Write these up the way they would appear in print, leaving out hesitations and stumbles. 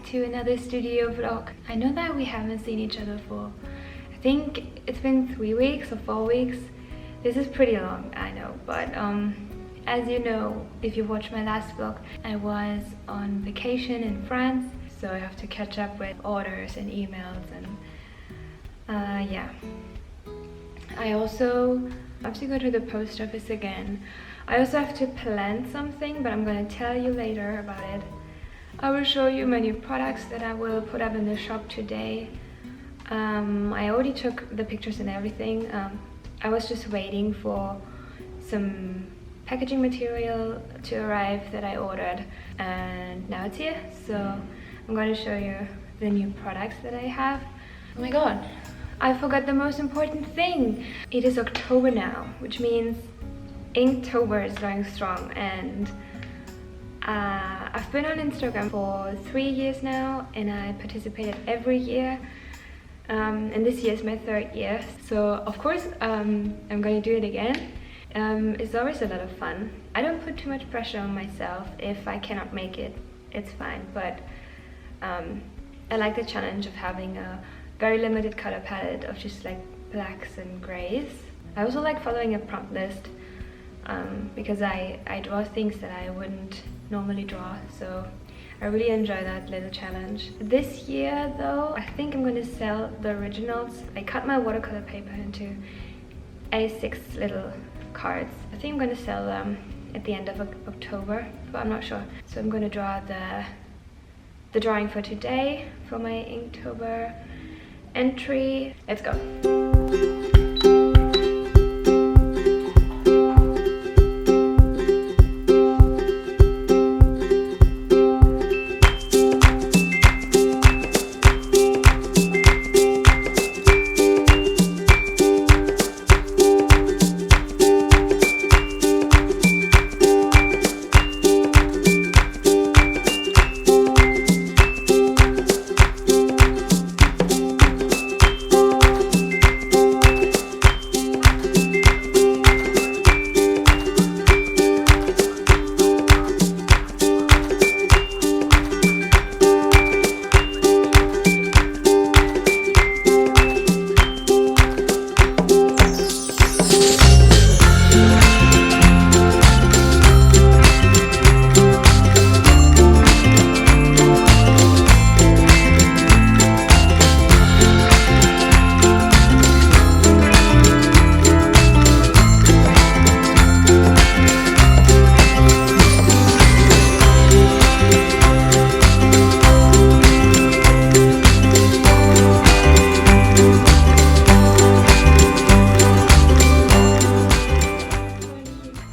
to another studio vlog. I know that we haven't seen each other for, I think it's been 3 weeks or 4 weeks. This is pretty long, I know, but as you know, if you watched my last vlog, I was on vacation in France, so I have to catch up with orders and emails and yeah. I also have to go to the post office again. I also have to plan something, but I'm gonna tell you later about it. I will show you my new products that I will put up in the shop today. I already took the pictures and everything. I was just waiting for some packaging material to arrive that I ordered, and now it's here. So I'm going to show you the new products that I have. Oh my god, I forgot the most important thing. It is October now, which means Inktober is going strong, and I've been on Instagram for 3 years now, and I participated every year. And this year is my 3rd year, so of course I'm going to do it again. It's always a lot of fun. I don't put too much pressure on myself. If I cannot make it, it's fine, but I like the challenge of having a very limited color palette of just like blacks and grays. I also like following a prompt list because I draw things that I wouldn't normally draw, so I really enjoy that little challenge. This year though, I think I'm going to sell the originals. I cut my watercolor paper into A6 little cards. I think I'm going to sell them at the end of October, but I'm not sure. So I'm going to draw the drawing for today for my Inktober entry. Let's go.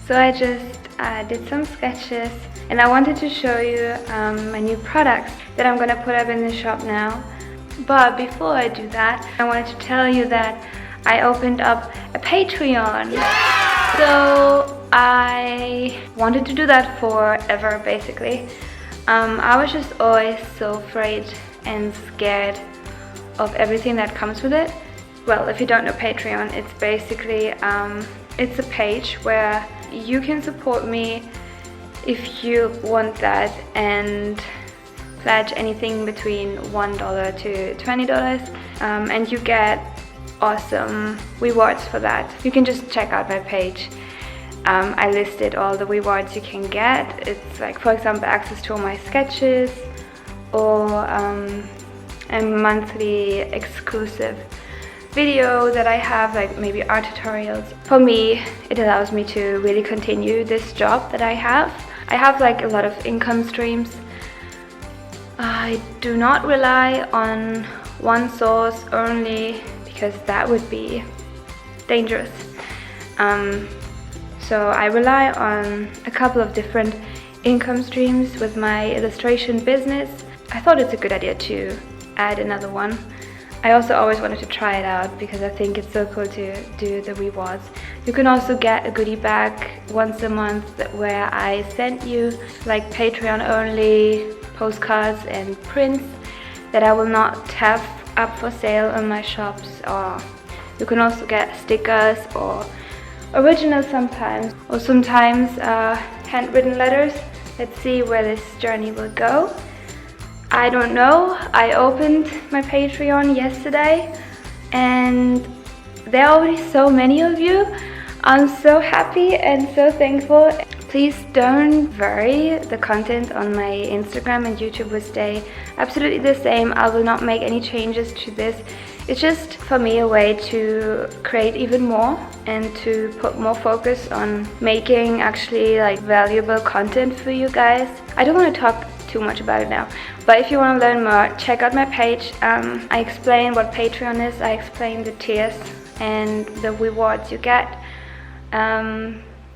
So I just did some sketches, and I wanted to show you my new products that I'm gonna put up in the shop now. But before I do that, I wanted to tell you that I opened up a Patreon. Yeah! So I wanted to do that forever, basically. I was just always so afraid and scared of everything that comes with it. Well, if you don't know Patreon, it's basically it's a page where you can support me if you want that and pledge anything between $1 to $20, and you get awesome rewards for that. You can just check out my page. I listed all the rewards you can get. It's like, for example, access to all my sketches, or a monthly exclusive video that I have, like maybe art tutorials. For me, it allows me to really continue this job that I have. I have like a lot of income streams. I do not rely on one source only, because that would be dangerous. So I rely on a couple of different income streams with my illustration business. I thought it's a good idea to add another one. I also always wanted to try it out because I think it's so cool to do the rewards. You can also get a goodie bag once a month where I send you like Patreon only postcards and prints that I will not have up for sale on my shops. Or you can also get stickers or originals sometimes, or sometimes handwritten letters. Let's see where this journey will go. I don't know. I opened my Patreon yesterday and there are already so many of you. I'm so happy and so thankful. Please don't worry, the content on my Instagram and YouTube will stay absolutely the same. I will not make any changes to this. It's just for me a way to create even more and to put more focus on making actually like valuable content for you guys. I don't want to talk too much about it now, but if you want to learn more, check out my page. I explain what Patreon is, I explain the tiers and the rewards you get.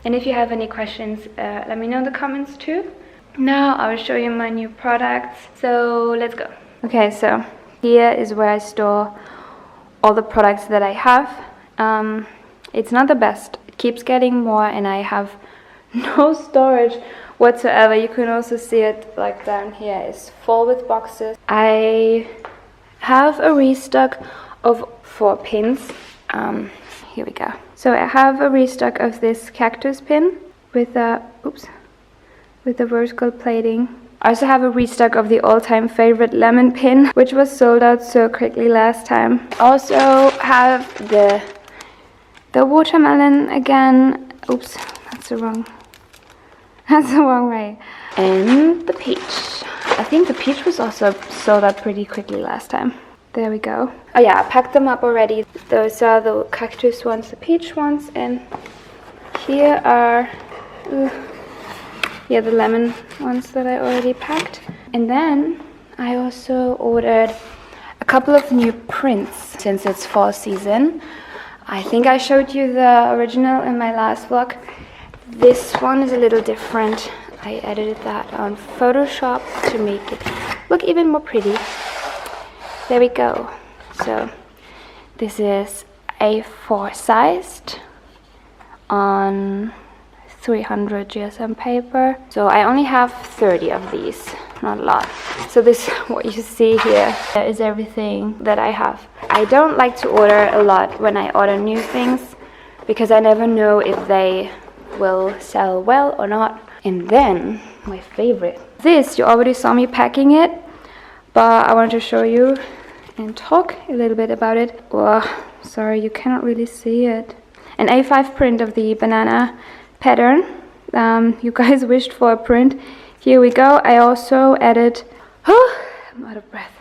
And if you have any questions, let me know in the comments too. Now I will show you my new products, so let's go. Okay, so here is where I store all the products that I have. It's not the best, it keeps getting more and I have no storage whatsoever. You can also see it like down here, it's full with boxes. I have a restock of 4 pins. Here we go. So I have a restock of this cactus pin with a rose gold plating. I also have a restock of the all-time favorite lemon pin, which was sold out so quickly last time. Also have the watermelon again. Oops, that's the wrong way. And the peach. I think the peach was also sold out pretty quickly last time. There we go. Oh yeah, I packed them up already. Those are the cactus ones, the peach ones, and here are the lemon ones that I already packed. And then I also ordered a couple of new prints since it's fall season. I think I showed you the original in my last vlog. This one is a little different. I edited that on Photoshop to make it look even more pretty. There we go. So this is A4 sized on 300 GSM paper. So I only have 30 of these, not a lot. So this, what you see here, is everything that I have. I don't like to order a lot when I order new things because I never know if they will sell well or not. And then my favorite, this, you already saw me packing it, but I wanted to show you and talk a little bit about it. Oh, sorry, you cannot really see it. An A5 print of the banana pattern. You guys wished for a print. Here we go. I also added, I'm out of breath.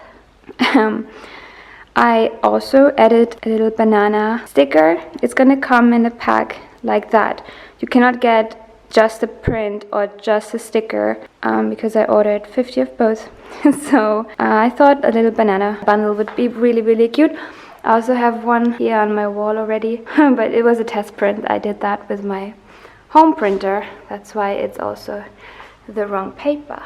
I also added a little banana sticker. It's gonna come in a pack like that. You cannot get just a print or just a sticker because I ordered 50 of both. So I thought a little banana bundle would be really, really cute. I also have one here on my wall already, but it was a test print. I did that with my home printer. That's why it's also the wrong paper,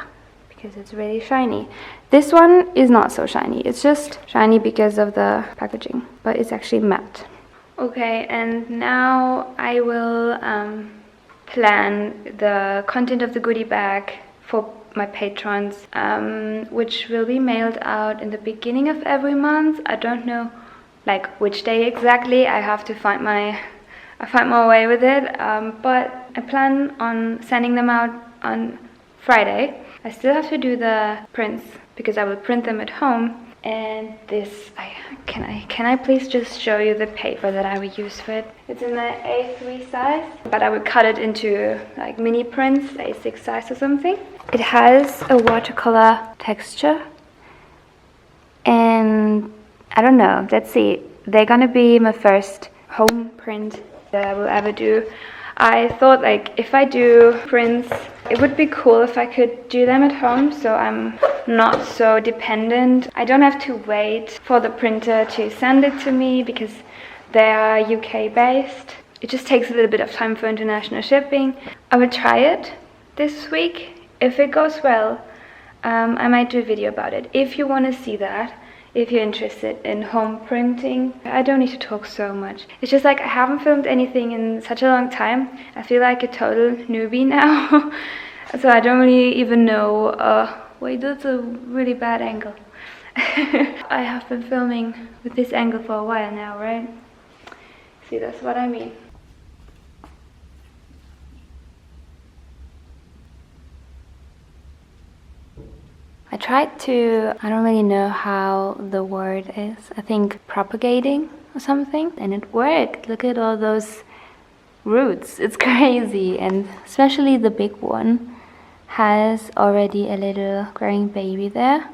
because it's really shiny. This one is not so shiny. It's just shiny because of the packaging, but it's actually matte. Okay, and now I will plan the content of the goodie bag for my patrons, which will be mailed out in the beginning of every month. I don't know like which day exactly. I have to find my way with it, but I plan on sending them out on Friday. I still have to do the prints because I will print them at home. And this, can I please just show you the paper that I will use for it? It's in the A3 size, but I will cut it into like mini prints, A6 size or something. It has a watercolor texture, and I don't know, let's see. They're gonna be my first home print that I will ever do. I thought like if I do prints, it would be cool if I could do them at home, so I'm not so dependent. I don't have to wait for the printer to send it to me because they are UK based. It just takes a little bit of time for international shipping. I will try it this week. If it goes well, I might do a video about it. If you want to see that, if you're interested in home printing. I don't need to talk so much. It's just like I haven't filmed anything in such a long time. I feel like a total newbie now. So I don't really even know, wait, that's a really bad angle. I have been filming with this angle for a while now, right? See, that's what I mean. I tried to, I don't really know how the word is, I think propagating or something, and it worked. Look at all those roots, it's crazy. And especially the big one has already a little growing baby there.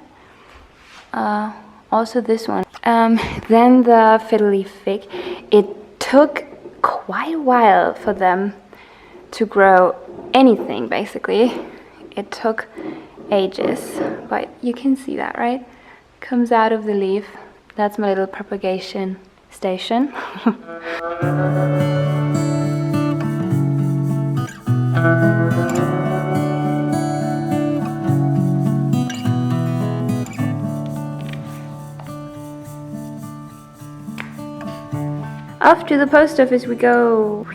Also this one. Then the fiddle leaf fig, it took quite a while for them to grow anything, basically. It took ages, but you can see that, right? Comes out of the leaf. That's my little propagation station. Off to the post office we go.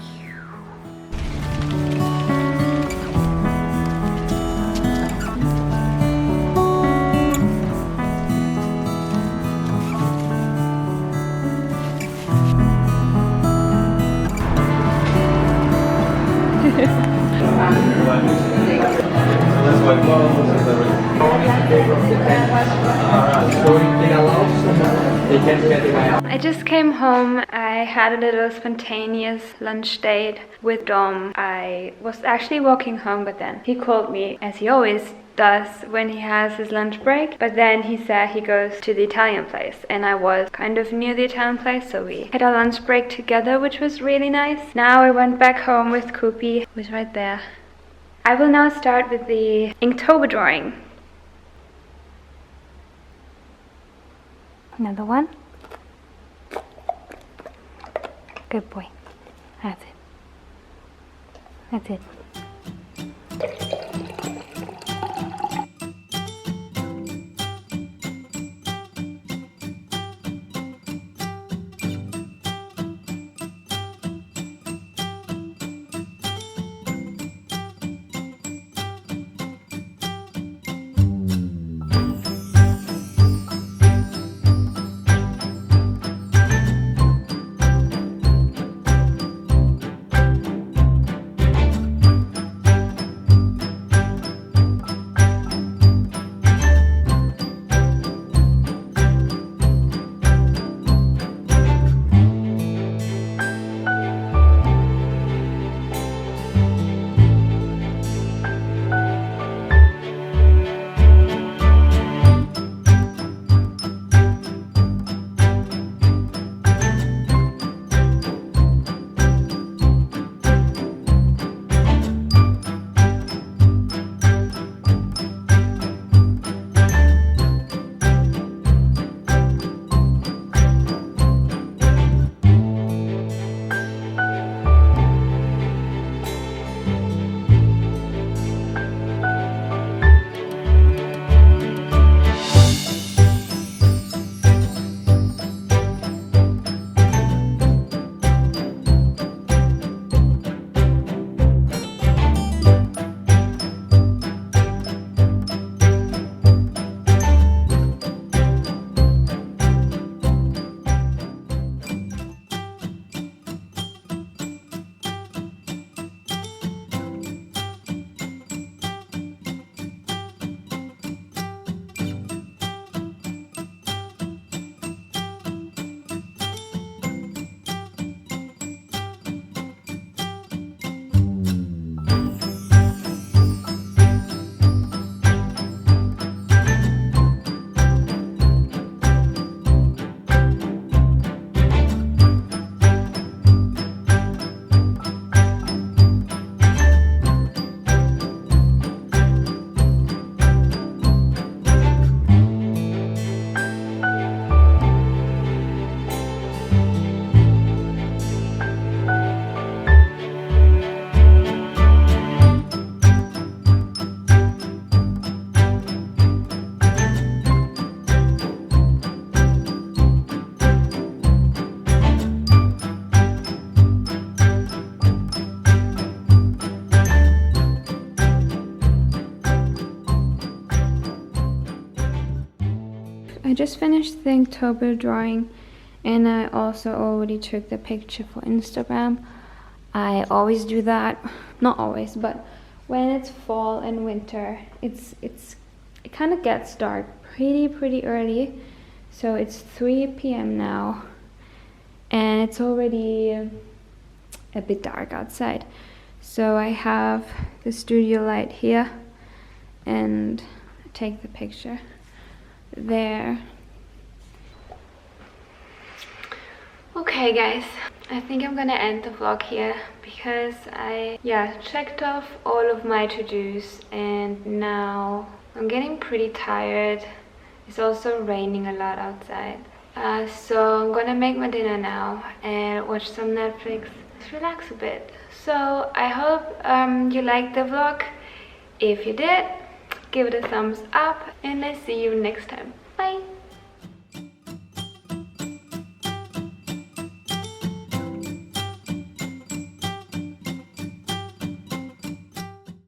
I just came home. I had a little spontaneous lunch date with Dom. I was actually walking home, but then he called me, as he always does when he has his lunch break. But then he said he goes to the Italian place, and I was kind of near the Italian place, so we had our lunch break together, which was really nice. Now I went back home with Koopy, who's right there. I will now start with the Inktober drawing. Another one. Good boy. That's it. That's it. I just finished the Inktober drawing, and I also already took the picture for Instagram. I always do that, not always, but when it's fall and winter, it's it kind of gets dark pretty early. So it's 3 p.m. now, and it's already a bit dark outside. So I have the studio light here, and take the picture there. Okay guys, I think I'm gonna end the vlog here because I checked off all of my to-dos, and now I'm getting pretty tired. It's also raining a lot outside. So I'm gonna make my dinner now and watch some Netflix. Just relax a bit. So I hope you liked the vlog. If you did, give it a thumbs up, and I'll see you next time. Bye!